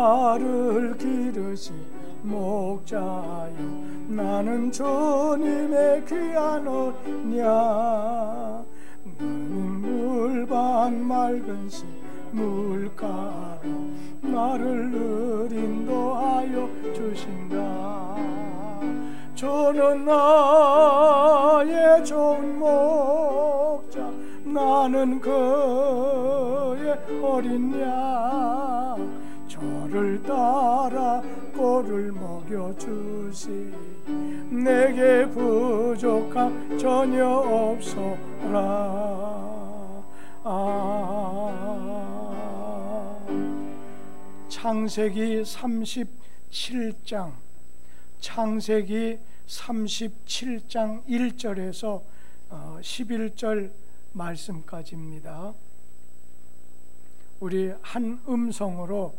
나를 기르시 목자여 나는 주님의 귀한 언약 너는 물반 맑은 시 물가로 나를 늘 인도하여 주신다. 주는 나의 좋은 목자 나는 그의 어린 양 저를 따라 꼴을 먹여주시 내게 부족함 전혀 없소라. 창세기 37장 1절에서 11절 말씀까지입니다. 우리 한 음성으로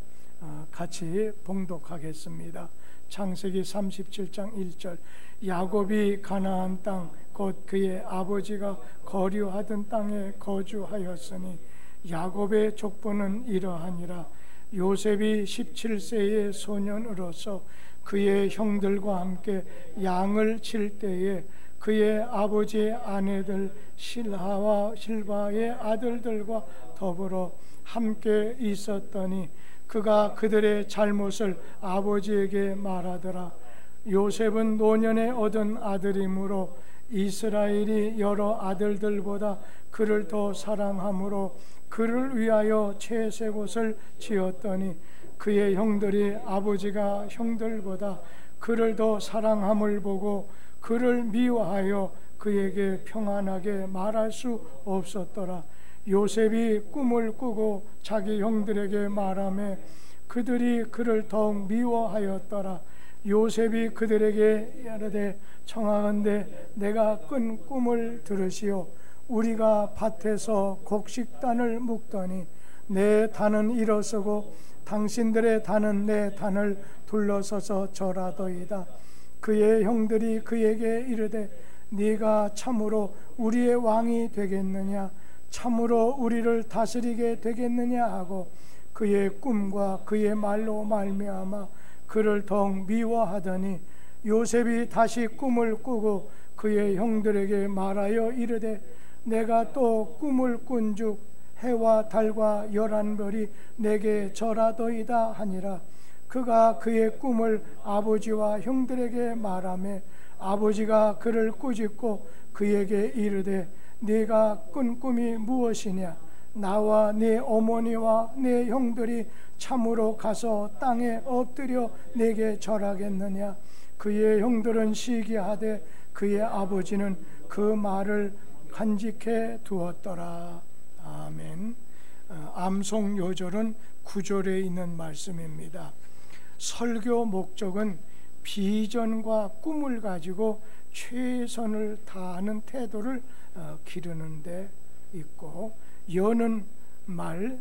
같이 봉독하겠습니다. 창세기 37장 1절 야곱이 가나안 땅 곧 그의 아버지가 거류하던 땅에 거주하였으니 야곱의 족보는 이러하니라. 요셉이 17세의 소년으로서 그의 형들과 함께 양을 칠 때에 그의 아버지의 아내들 실하와 실바의 아들들과 더불어 함께 있었더니 그가 그들의 잘못을 아버지에게 말하더라. 요셉은 노년에 얻은 아들이므로 이스라엘이 여러 아들들보다 그를 더 사랑하므로 그를 위하여 채색 옷을 지었더니 그의 형들이 아버지가 형들보다 그를 더 사랑함을 보고 그를 미워하여 그에게 평안하게 말할 수 없었더라. 요셉이 꿈을 꾸고 자기 형들에게 말하며 그들이 그를 더욱 미워하였더라. 요셉이 그들에게 이르되 청하건대 내가 꾼 꿈을 들으시오. 우리가 밭에서 곡식단을 묶더니 내 단은 일어서고 당신들의 단은 내 단을 둘러서서 절하더이다. 그의 형들이 그에게 이르되 네가 참으로 우리의 왕이 되겠느냐 참으로 우리를 다스리게 되겠느냐 하고 그의 꿈과 그의 말로 말미암아 그를 더욱 미워하더니 요셉이 다시 꿈을 꾸고 그의 형들에게 말하여 이르되 내가 또 꿈을 꾼즉 해와 달과 11별이 내게 절하더이다 하니라. 그가 그의 꿈을 아버지와 형들에게 말하며 아버지가 그를 꾸짖고 그에게 이르되 네가 꾼 꿈이 무엇이냐 나와 네 어머니와 네 형들이 참으로 가서 땅에 엎드려 내게 절하겠느냐. 그의 형들은 시기하되 그의 아버지는 그 말을 간직해 두었더라. 아멘. 암송 요절은 9절에 있는 말씀입니다. 설교 목적은 비전과 꿈을 가지고 최선을 다하는 태도를 기르는 데 있고, 여는 말,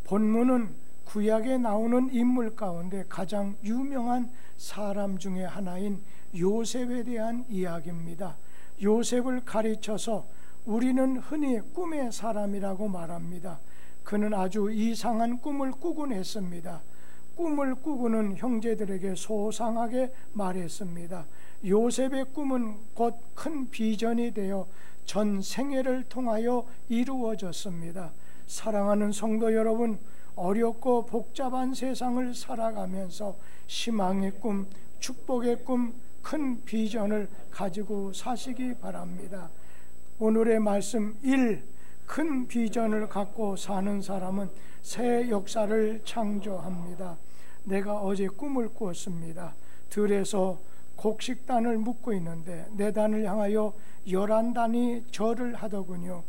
본문은 구약에 나오는 인물 가운데 가장 유명한 사람 중에 하나인 요셉에 대한 이야기입니다. 요셉을 가르쳐서 우리는 흔히 꿈의 사람이라고 말합니다. 그는 아주 이상한 꿈을 꾸곤 했습니다. 꿈을 꾸고는 형제들에게 소상하게 말했습니다. 요셉의 꿈은 곧 큰 비전이 되어 전 생애를 통하여 이루어졌습니다. 사랑하는 성도 여러분, 어렵고 복잡한 세상을 살아가면서 희망의 꿈, 축복의 꿈, 큰 비전을 가지고 사시기 바랍니다. 오늘의 말씀 1. 큰 비전을 갖고 사는 사람은 새 역사를 창조합니다. 내가 어제 꿈을 꾸었습니다. 들에서 곡식단을 묶고 있는데 내 단을 향하여 11단이 절을 하더군요.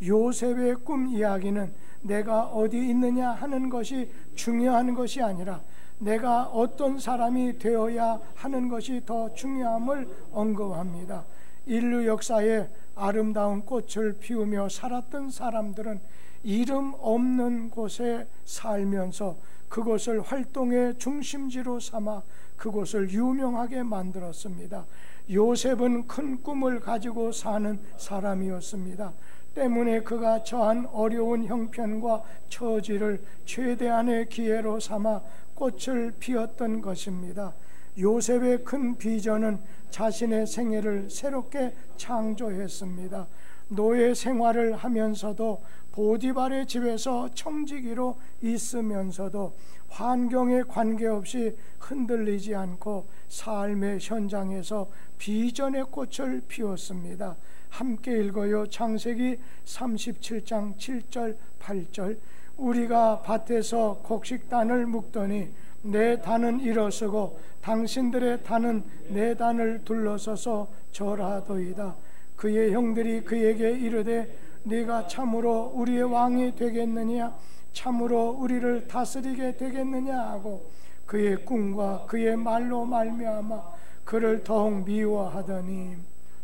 요셉의 꿈 이야기는 내가 어디 있느냐 하는 것이 중요한 것이 아니라 내가 어떤 사람이 되어야 하는 것이 더 중요함을 언급합니다. 인류 역사에 아름다운 꽃을 피우며 살았던 사람들은 이름 없는 곳에 살면서 그곳을 활동의 중심지로 삼아 그곳을 유명하게 만들었습니다. 요셉은 큰 꿈을 가지고 사는 사람이었습니다. 때문에 그가 처한 어려운 형편과 처지를 최대한의 기회로 삼아 꽃을 피웠던 것입니다. 요셉의 큰 비전은 자신의 생애를 새롭게 창조했습니다. 노예 생활을 하면서도 보디발의 집에서 청지기로 있으면서도 환경에 관계없이 흔들리지 않고 삶의 현장에서 비전의 꽃을 피웠습니다. 함께 읽어요. 창세기 37장 7절 8절. 우리가 밭에서 곡식단을 묶더니 내 단은 일어서고 당신들의 단은 내 단을 둘러서서 절하도이다. 그의 형들이 그에게 이르되 네가 참으로 우리의 왕이 되겠느냐, 참으로 우리를 다스리게 되겠느냐 하고 그의 꿈과 그의 말로 말미암아 그를 더욱 미워하더니.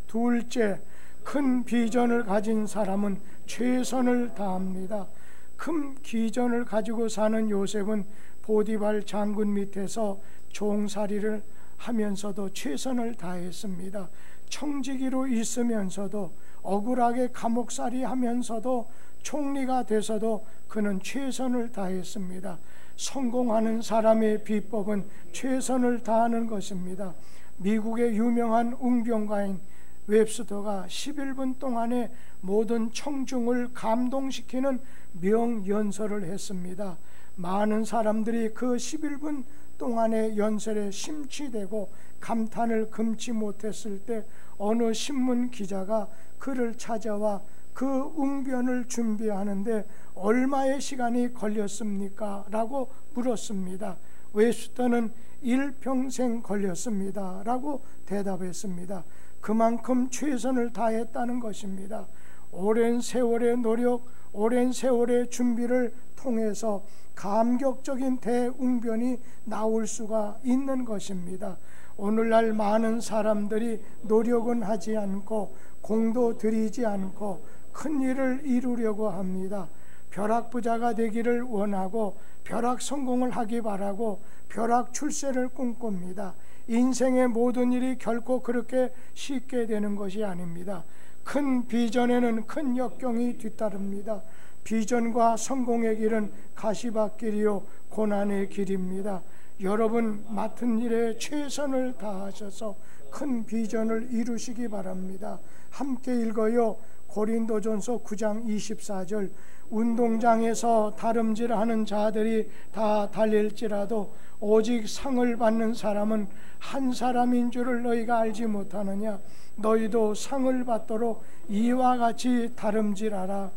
둘째, 큰 비전을 가진 사람은 최선을 다합니다. 큰 비전을 가지고 사는 요셉은 보디발 장군 밑에서 종살이를 하면서도 최선을 다했습니다. 청지기로 있으면서도 억울하게 감옥살이 하면서도 총리가 돼서도 그는 최선을 다했습니다. 성공하는 사람의 비법은 최선을 다하는 것입니다. 미국의 유명한 웅변가인 웹스터가 11분 동안에 모든 청중을 감동시키는 명연설을 했습니다. 많은 사람들이 그 11분 동안의 연설에 심취되고 감탄을 금치 못했을 때 어느 신문 기자가 그를 찾아와 그 웅변을 준비하는데 얼마의 시간이 걸렸습니까? 라고 물었습니다. 웹스터는 일평생 걸렸습니다 라고 대답했습니다. 그만큼 최선을 다했다는 것입니다. 오랜 세월의 노력, 오랜 세월의 준비를 통해서 감격적인 대웅변이 나올 수가 있는 것입니다. 오늘날 많은 사람들이 노력은 하지 않고 공도 들이지 않고 큰 일을 이루려고 합니다. 벼락부자가 되기를 원하고 벼락 성공을 하기 바라고 벼락 출세를 꿈꿉니다. 인생의 모든 일이 결코 그렇게 쉽게 되는 것이 아닙니다. 큰 비전에는 큰 역경이 뒤따릅니다. 비전과 성공의 길은 가시밭길이요 고난의 길입니다. 여러분 맡은 일에 최선을 다하셔서 큰 비전을 이루시기 바랍니다. 함께 읽어요. 고린도전서 9장 24절. 운동장에서 다름질하는 자들이 다 달릴지라도 오직 상을 받는 사람은 한 사람인 줄을 너희가 알지 못하느냐. 너희도 상을 받도록 이와 같이 다름질하라.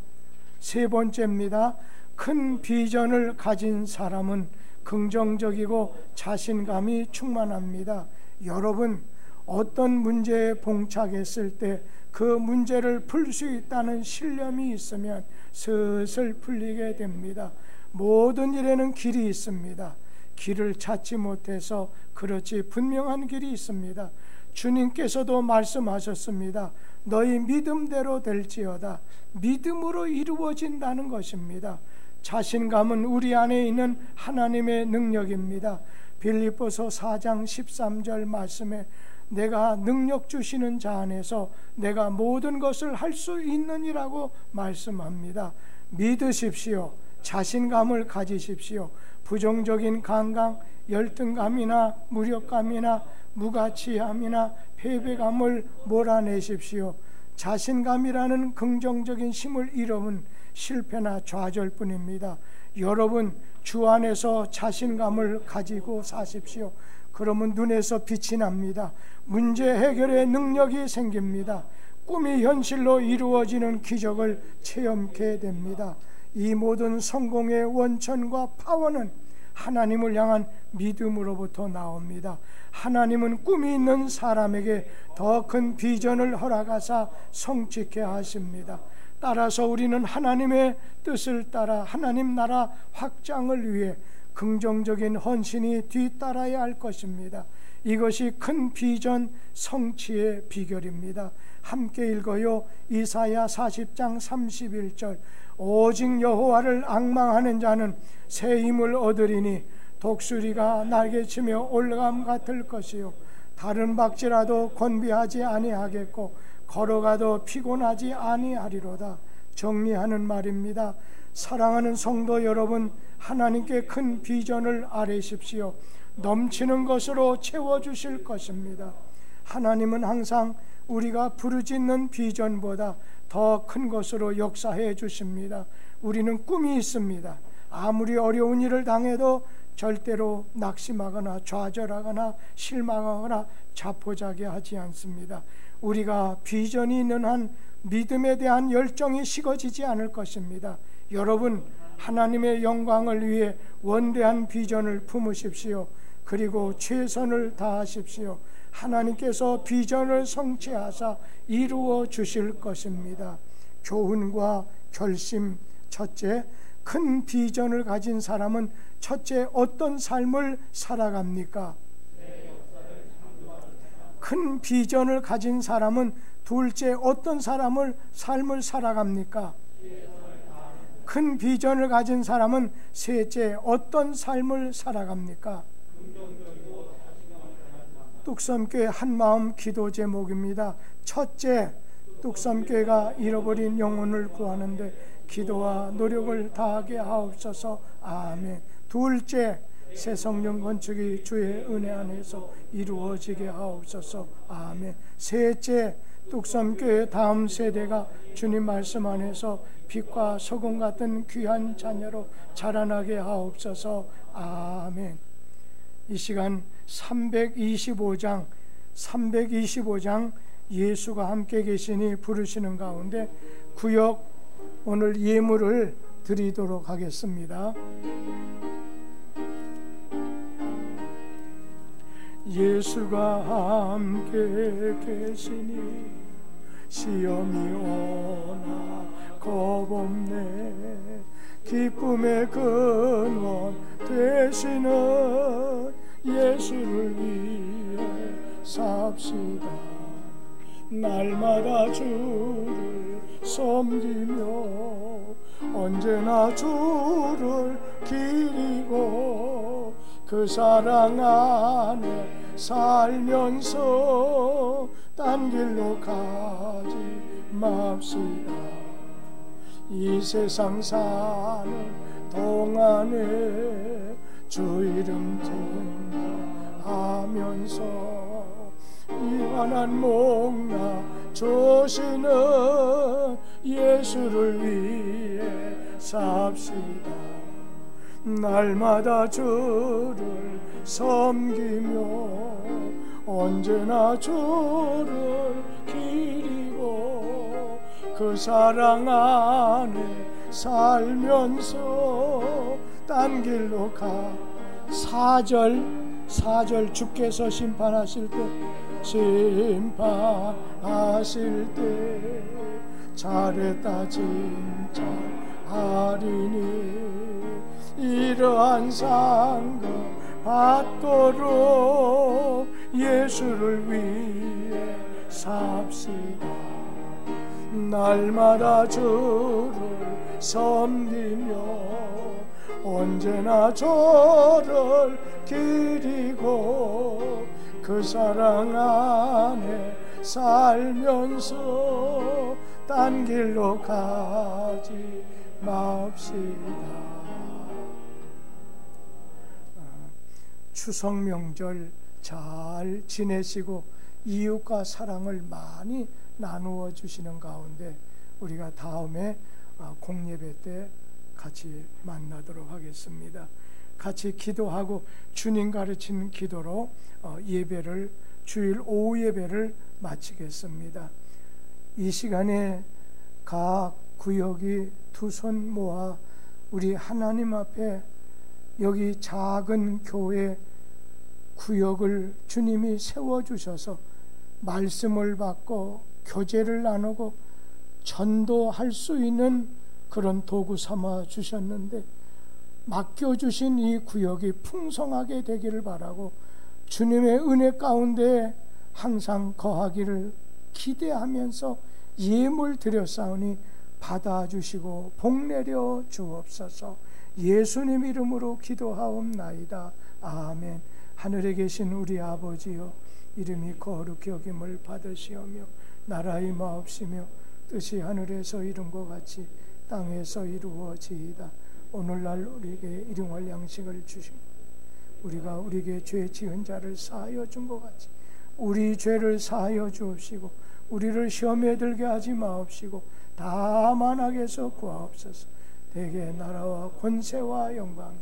세 번째입니다. 큰 비전을 가진 사람은 긍정적이고 자신감이 충만합니다. 여러분, 어떤 문제에 봉착했을 때 그 문제를 풀 수 있다는 신념이 있으면 슬슬 풀리게 됩니다. 모든 일에는 길이 있습니다. 길을 찾지 못해서 그렇지 분명한 길이 있습니다. 주님께서도 말씀하셨습니다. 너희 믿음대로 될지어다. 믿음으로 이루어진다는 것입니다. 자신감은 우리 안에 있는 하나님의 능력입니다. 빌립보서 4장 13절 말씀에 내가 능력 주시는 자 안에서 내가 모든 것을 할 수 있느니라고 말씀합니다. 믿으십시오. 자신감을 가지십시오. 부정적인 강강, 열등감이나 무력감이나 무가치함이나 패배감을 몰아내십시오. 자신감이라는 긍정적인 힘을 잃으면 실패나 좌절뿐입니다. 여러분, 주 안에서 자신감을 가지고 사십시오. 그러면 눈에서 빛이 납니다. 문제 해결의 능력이 생깁니다. 꿈이 현실로 이루어지는 기적을 체험케 됩니다. 이 모든 성공의 원천과 파워는 하나님을 향한 믿음으로부터 나옵니다. 하나님은 꿈이 있는 사람에게 더 큰 비전을 허락하사 성취케 하십니다. 따라서 우리는 하나님의 뜻을 따라 하나님 나라 확장을 위해 긍정적인 헌신이 뒤따라야 할 것입니다. 이것이 큰 비전 성취의 비결입니다. 함께 읽어요. 이사야 40장 31절. 오직 여호와를 앙망하는 자는 새 힘을 얻으리니 독수리가 날개치며 올감 같을 것이요 다른 박질라도 건비하지 아니하겠고 걸어가도 피곤하지 아니하리로다. 정리하는 말입니다. 사랑하는 성도 여러분, 하나님께 큰 비전을 아뢰십시오. 넘치는 것으로 채워주실 것입니다. 하나님은 항상 우리가 부르짖는 비전보다 더 큰 것으로 역사해 주십니다. 우리는 꿈이 있습니다. 아무리 어려운 일을 당해도 절대로 낙심하거나 좌절하거나 실망하거나 자포자기하지 않습니다. 우리가 비전이 있는 한 믿음에 대한 열정이 식어지지 않을 것입니다. 여러분, 하나님의 영광을 위해 원대한 비전을 품으십시오. 그리고 최선을 다하십시오. 하나님께서 비전을 성취하사 이루어 주실 것입니다. 교훈과 결심. 첫째, 큰 비전을 가진 사람은 첫째 어떤 삶을 살아갑니까? 큰 비전을 가진 사람은 둘째 어떤 삶을 살아갑니까? 큰 비전을 가진 사람은 셋째 어떤 삶을 살아갑니까? 뚝섬교회 한마음 기도 제목입니다. 첫째, 뚝섬교회가 잃어버린 영혼을 구하는데 기도와 노력을 다하게 하옵소서. 아멘. 둘째, 새 성령 건축이 주의 은혜 안에서 이루어지게 하옵소서. 아멘. 셋째, 뚝섬교회 다음 세대가 주님 말씀 안에서 빛과 소금 같은 귀한 자녀로 자라나게 하옵소서. 아멘. 이 시간 325장 예수가 함께 계시니 부르시는 가운데 구역 오늘 예물을 드리도록 하겠습니다. 예수가 함께 계시니 시험이 오나 겁없네. 기쁨의 근원 되시는 예수를 위해 삽시다. 날마다 주를 섬기며 언제나 주를 기리고 그 사랑 안에 살면서 딴 길로 가지 맙시다. 이 세상 사는 동안에 주 이름 전하면서 이완한 목나 조시는 예수를 위해 삽시다. 날마다 주를 섬기며 언제나 주를 기리고 그 사랑 안에 살면서 딴 길로 가. 4절 주께서 심판하실 때 잘했다 진짜 하리니 이러한 상급 받도록 예수를 위해 삽시다. 날마다 주를 섬기며 언제나 저를 기리고 그 사랑 안에 살면서 딴 길로 가지 맙시다. 추석 명절 잘 지내시고 이웃과 사랑을 많이 나누어 주시는 가운데 우리가 다음에 공예배 때 같이 만나도록 하겠습니다. 같이 기도하고 주님 가르친 기도로 예배를 주일 오후 예배를 마치겠습니다. 이 시간에 각 구역이 두 손 모아 우리 하나님 앞에 여기 작은 교회 구역을 주님이 세워주셔서 말씀을 받고 교제를 나누고 전도할 수 있는 그런 도구 삼아 주셨는데 맡겨주신 이 구역이 풍성하게 되기를 바라고 주님의 은혜 가운데 항상 거하기를 기대하면서 예물 드렸사오니 받아주시고 복내려 주옵소서. 예수님 이름으로 기도하옵나이다. 아멘. 하늘에 계신 우리 아버지여, 이름이 거룩히 여김을 받으시오며 나라의 마옵시며 뜻이 하늘에서 이룬 것 같이 땅에서 이루어지이다. 오늘날 우리에게 일용할 양식을 주시고 우리가 우리에게 죄 지은 자를 사하여 준 것 같이 우리 죄를 사하여 주옵시고 우리를 시험에 들게 하지 마옵시고 다만 악에서 구하옵소서. 대개 나라와 권세와 영광이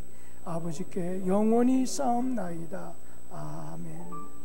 아버지께 영원히 쌓옵나이다. 아멘.